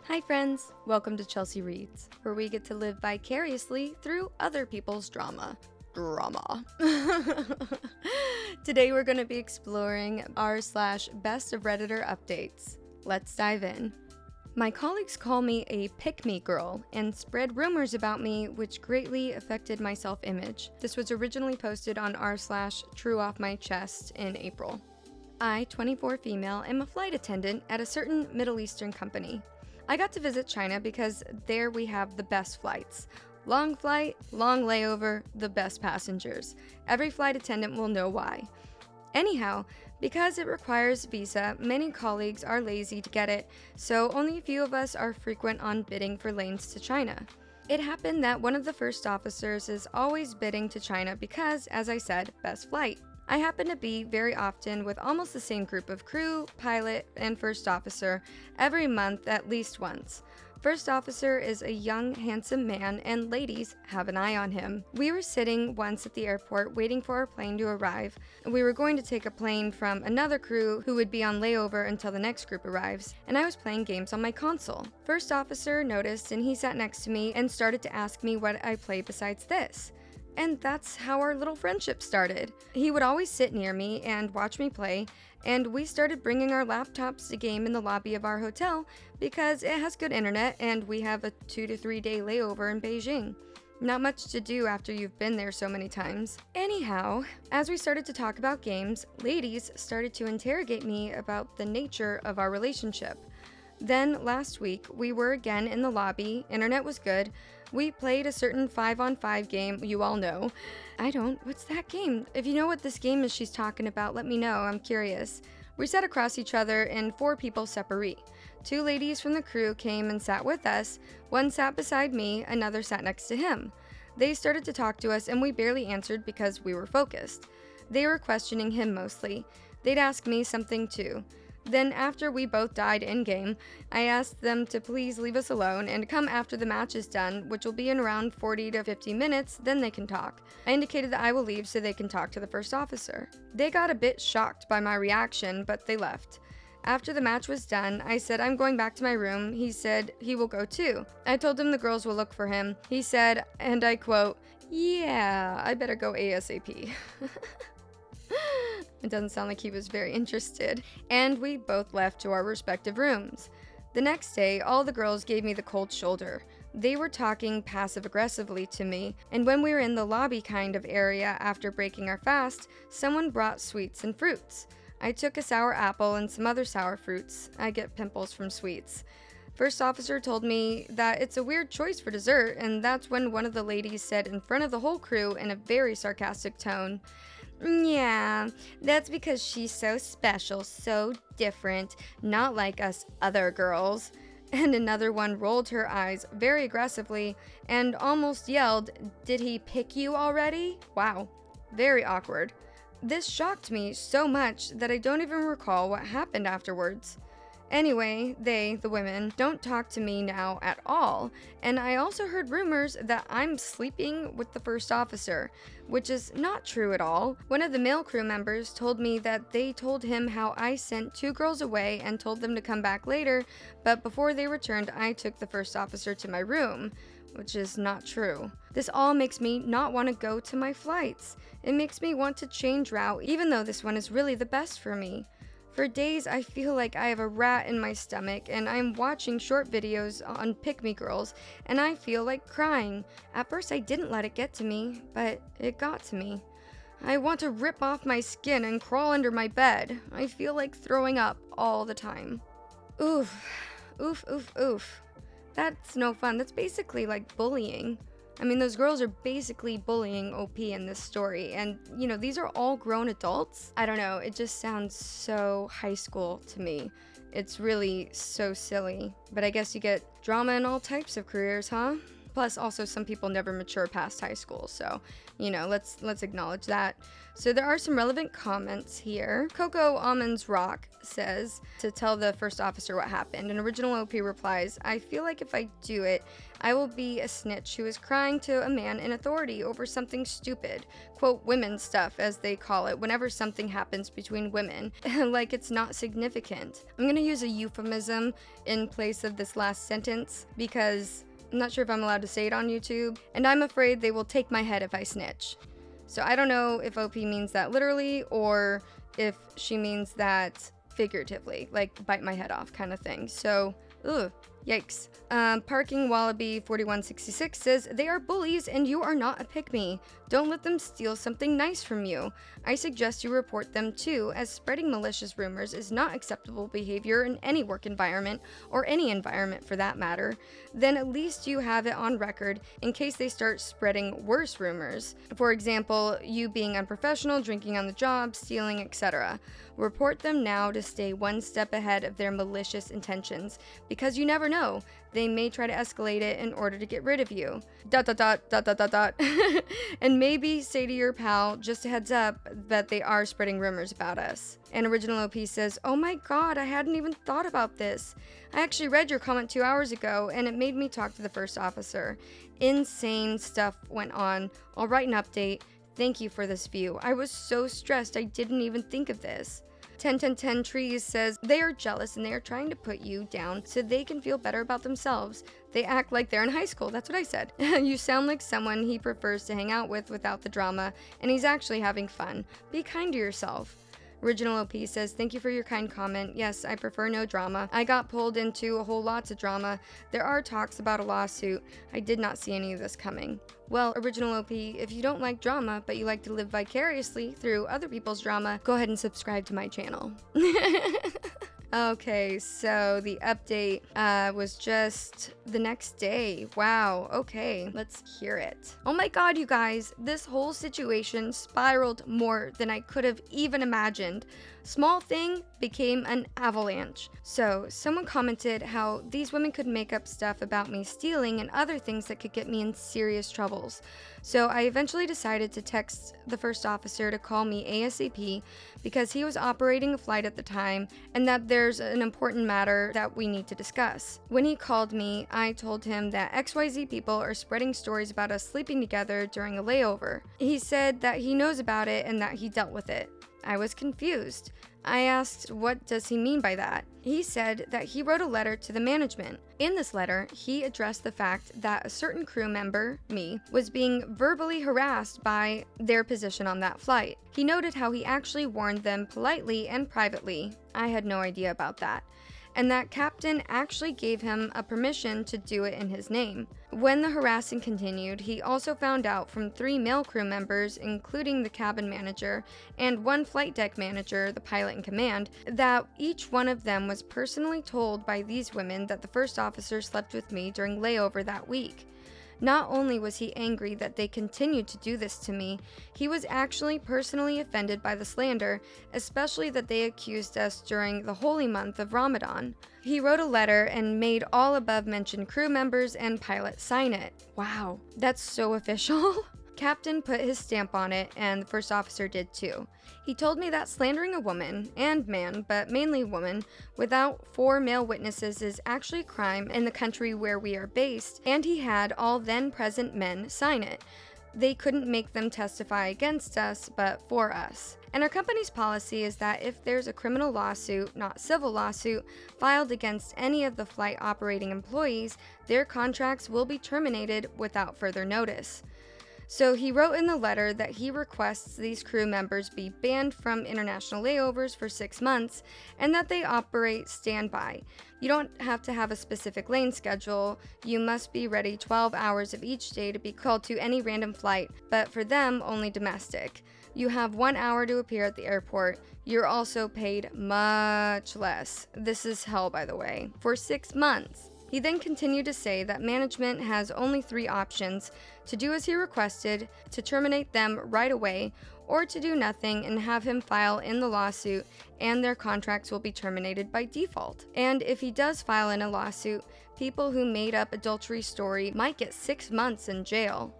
Hi friends, welcome to Chelsea Reads, where we get to live vicariously through other people's drama. Today we're going to be exploring r/BestOfRedditorUpdates. Let's dive in. My colleagues call me a pick-me girl and spread rumors about me which greatly affected my self-image. This was originally posted on r/TrueOffMyChest in April. I, 24 female, am a flight attendant at a certain Middle Eastern company. I got to visit China because there we have the best flights. Long flight, long layover, the best passengers. Every flight attendant will know why. Anyhow, because it requires visa, many colleagues are lazy to get it, so only a few of us are frequent on bidding for lanes to China. It happened that one of the first officers is always bidding to China because, as I said, best flight. I happen to be very often with almost the same group of crew, pilot, and first officer every month at least once. First officer is a young, handsome man, and ladies have an eye on him. We were sitting once at the airport waiting for our plane to arrive. We were going to take a plane from another crew who would be on layover until the next group arrives, and I was playing games on my console. First officer noticed and he sat next to me and started to ask me what I play besides this. And that's how our little friendship started. He would always sit near me and watch me play, and we started bringing our laptops to game in the lobby of our hotel because it has good internet and we have a 2 to 3 day layover in Beijing. Not much to do after you've been there so many times. Anyhow, as we started to talk about games, ladies started to interrogate me about the nature of our relationship. Then, last week, we were again in the lobby, internet was good, we played a certain 5-on-5 game you all know. I don't, what's that game? If you know what this game is she's talking about, let me know, I'm curious. We sat across each other in 4 people separate. 2 ladies from the crew came and sat with us, one sat beside me, another sat next to him. They started to talk to us and we barely answered because we were focused. They were questioning him mostly. They'd ask me something too. Then after we both died in-game, I asked them to please leave us alone and come after the match is done, which will be in around 40 to 50 minutes, then they can talk. I indicated that I will leave so they can talk to the first officer. They got a bit shocked by my reaction, but they left. After the match was done, I said I'm going back to my room. He said he will go too. I told him the girls will look for him. He said, and I quote, "Yeah, I better go ASAP." It doesn't sound like he was very interested, and we both left to our respective rooms. The next day, all the girls gave me the cold shoulder. They were talking passive-aggressively to me, and when we were in the lobby kind of area after breaking our fast, someone brought sweets and fruits. I took a sour apple and some other sour fruits. I get pimples from sweets. First officer told me that it's a weird choice for dessert, and that's when one of the ladies said in front of the whole crew in a very sarcastic tone, "Yeah, that's because she's so special, so different, not like us other girls." And another one rolled her eyes very aggressively and almost yelled, "Did he pick you already?" Wow, very awkward. This shocked me so much that I don't even recall what happened afterwards. Anyway, the women, don't talk to me now at all, and I also heard rumors that I'm sleeping with the first officer, which is not true at all. One of the male crew members told me that they told him how I sent 2 girls away and told them to come back later, but before they returned, I took the first officer to my room, which is not true. This all makes me not want to go to my flights. It makes me want to change route, even though this one is really the best for me. For days, I feel like I have a rat in my stomach, and I'm watching short videos on Pick Me Girls, and I feel like crying. At first, I didn't let it get to me, but it got to me. I want to rip off my skin and crawl under my bed. I feel like throwing up all the time. Oof. Oof, oof, oof. That's no fun. That's basically like bullying. I mean, those girls are basically bullying OP in this story, and, you know, these are all grown adults. I don't know, it just sounds so high school to me. It's really so silly, but I guess you get drama in all types of careers, huh? Plus, also, some people never mature past high school, so, you know, let's acknowledge that. So there are some relevant comments here. Coco Almonds Rock says to tell the first officer what happened, and Original OP replies, I feel like if I do it, I will be a snitch who is crying to a man in authority over something stupid. Quote, women stuff, as they call it, whenever something happens between women. Like it's not significant. I'm gonna use a euphemism in place of this last sentence because I'm not sure if I'm allowed to say it on YouTube, and I'm afraid they will take my head if I snitch. So I don't know if OP means that literally or if she means that figuratively, like bite my head off kind of thing. So, ugh. Yikes. Parking Wallaby 4166 says, they are bullies and you are not a pick-me. Don't let them steal something nice from you. I suggest you report them too, as spreading malicious rumors is not acceptable behavior in any work environment, or any environment for that matter. Then at least you have it on record in case they start spreading worse rumors. For example, you being unprofessional, drinking on the job, stealing, etc. Report them now to stay one step ahead of their malicious intentions, because you never know. They may try to escalate it in order to get rid of you. ... And maybe say to your pal, just a heads up, that they are spreading rumors about us. And Original OP says, oh my god, I hadn't even thought about this. I actually read your comment 2 hours ago, and it made me talk to the first officer. Insane stuff went on. I'll write an update. Thank you for this view. I was so stressed I didn't even think of this. 10 Trees says, they are jealous and they are trying to put you down so they can feel better about themselves. They act like they're in high school. That's what I said. You sound like someone he prefers to hang out with without the drama, and he's actually having fun. Be kind to yourself. Original OP says, thank you for your kind comment. Yes, I prefer no drama. I got pulled into a whole lots of drama. There are talks about a lawsuit. I did not see any of this coming. Well, Original OP, if you don't like drama, but you like to live vicariously through other people's drama, go ahead and subscribe to my channel. Okay, so the update was just the next day. Wow, okay, let's hear it. Oh my god, you guys, this whole situation spiraled more than I could have even imagined. Small thing became an avalanche. So, someone commented how these women could make up stuff about me stealing and other things that could get me in serious troubles. So, I eventually decided to text the first officer to call me ASAP because he was operating a flight at the time and that there's an important matter that we need to discuss. When he called me, I told him that XYZ people are spreading stories about us sleeping together during a layover. He said that he knows about it and that he dealt with it. I was confused. I asked, what does he mean by that? He said that he wrote a letter to the management. In this letter, he addressed the fact that a certain crew member, me, was being verbally harassed by their position on that flight. He noted how he actually warned them politely and privately. I had no idea about that. And that captain actually gave him a permission to do it in his name. When the harassing continued, he also found out from 3 male crew members, including the cabin manager, and 1 flight deck manager, the pilot in command, that each one of them was personally told by these women that the first officer slept with me during layover that week. Not only was he angry that they continued to do this to me, he was actually personally offended by the slander, especially that they accused us during the holy month of Ramadan. He wrote a letter and made all above-mentioned crew members and pilot sign it. Wow, that's so official. Captain put his stamp on it, and the first officer did too. He told me that slandering a woman, and man, but mainly woman, without 4 male witnesses is actually a crime in the country where we are based, and he had all then-present men sign it. They couldn't make them testify against us, but for us. And our company's policy is that if there's a criminal lawsuit, not civil lawsuit, filed against any of the flight operating employees, their contracts will be terminated without further notice. So he wrote in the letter that he requests these crew members be banned from international layovers for 6 months and that they operate standby. You don't have to have a specific lane schedule. You must be ready 12 hours of each day to be called to any random flight, but for them, only domestic. You have 1 hour to appear at the airport. You're also paid much less. This is hell, by the way. For 6 months. He then continued to say that management has only 3 options: to do as he requested, to terminate them right away, or to do nothing and have him file in the lawsuit and their contracts will be terminated by default. And if he does file in a lawsuit, People who made up adultery story might get 6 months in jail.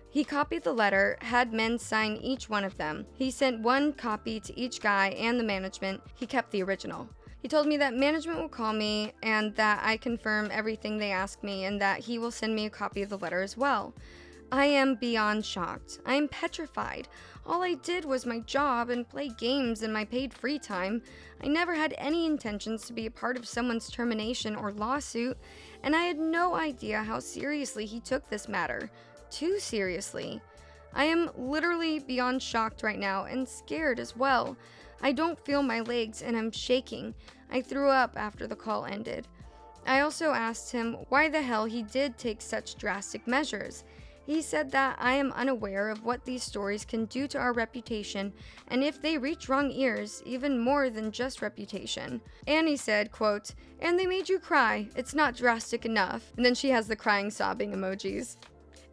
He copied the letter, had men sign each one of them. He sent one copy to each guy and the management. He kept the original. He told me that management will call me and that I confirm everything they ask me and that he will send me a copy of the letter as well. I am beyond shocked. I am petrified. All I did was my job and play games in my paid free time. I never had any intentions to be a part of someone's termination or lawsuit, and I had no idea how seriously he took this matter. Too seriously. I am literally beyond shocked right now and scared as well. I don't feel my legs and I'm shaking. I threw up after the call ended. I also asked him why the hell he did take such drastic measures. He said that I am unaware of what these stories can do to our reputation, and if they reach wrong ears, even more than just reputation. And he said, quote, "And they made you cry. It's not drastic enough." And then she has the crying, sobbing emojis.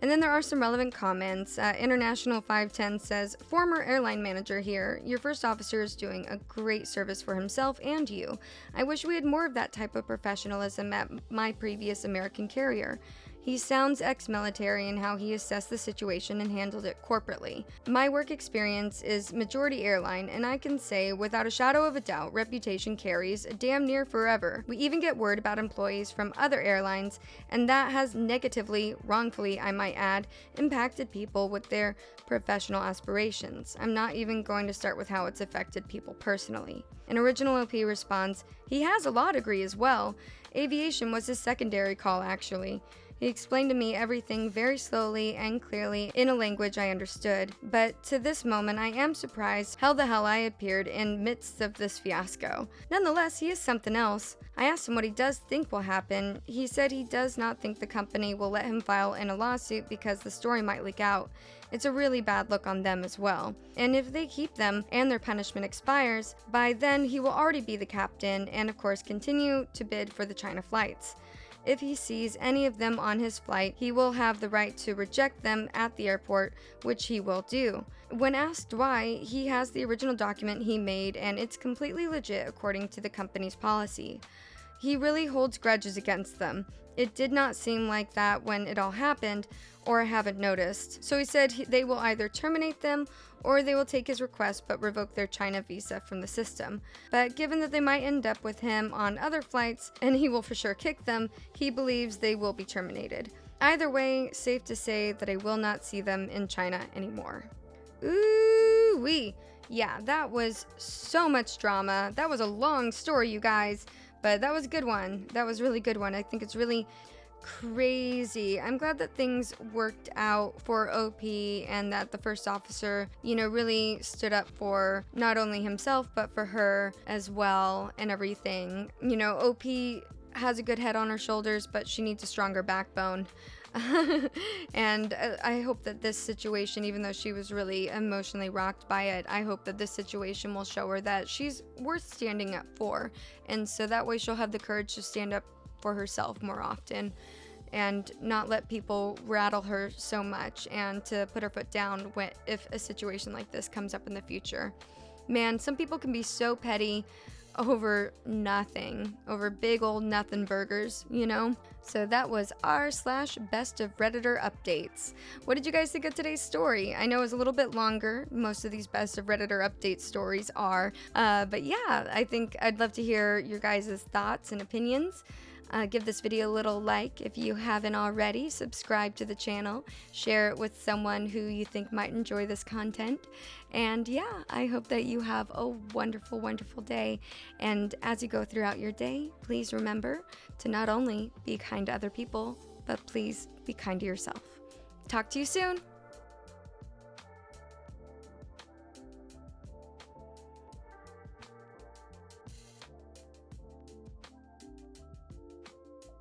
And then there are some relevant comments. International 510 says, "Former airline manager here. Your first officer is doing a great service for himself and you. I wish we had more of that type of professionalism at my previous American carrier. He sounds ex-military in how he assessed the situation and handled it corporately. My work experience is majority airline, and I can say, without a shadow of a doubt, reputation carries damn near forever. We even get word about employees from other airlines, and that has negatively, wrongfully I might add, impacted people with their professional aspirations. I'm not even going to start with how it's affected people personally." An original OP responds, "He has a law degree as well. Aviation was his secondary call, actually. He explained to me everything very slowly and clearly in a language I understood, but to this moment I am surprised how the hell I appeared in midst of this fiasco. Nonetheless, he is something else. I asked him what he does think will happen. He said he does not think the company will let him file in a lawsuit because the story might leak out. It's a really bad look on them as well. And if they keep them and their punishment expires, by then he will already be the captain and of course continue to bid for the China flights. If he sees any of them on his flight, he will have the right to reject them at the airport, which he will do. When asked why, he has the original document he made and it's completely legit according to the company's policy. He really holds grudges against them. It did not seem like that when it all happened, or I haven't noticed. So he said they will either terminate them or they will take his request but revoke their China visa from the system. But given that they might end up with him on other flights and he will for sure kick them, he believes they will be terminated. Either way, safe to say that I will not see them in China anymore." Ooh-wee. Yeah, that was so much drama. That was a long story, you guys, but that was a good one. That was a really good one. I think it's really crazy. I'm glad that things worked out for OP and that the first officer, really stood up for not only himself but for her as well and everything. OP has a good head on her shoulders, but she needs a stronger backbone. And I hope that this situation, even though she was really emotionally rocked by it, I hope that this situation will show her that she's worth standing up for. And so that way she'll have the courage to stand up for herself more often and not let people rattle her so much, and to put her foot down if a situation like this comes up in the future. Man, some people can be so petty over nothing, over big old nothing burgers, So that was r/BestOfRedditorUpdates. What did you guys think of today's story? I know it was a little bit longer. Most of these Best of Redditor Updates stories are. But yeah, I think I'd love to hear your guys' thoughts and opinions. Give this video a little like if you haven't already. Subscribe to the channel. Share it with someone who you think might enjoy this content. And yeah, I hope that you have a wonderful, wonderful day. And as you go throughout your day, please remember to not only be kind to other people, but please be kind to yourself. Talk to you soon.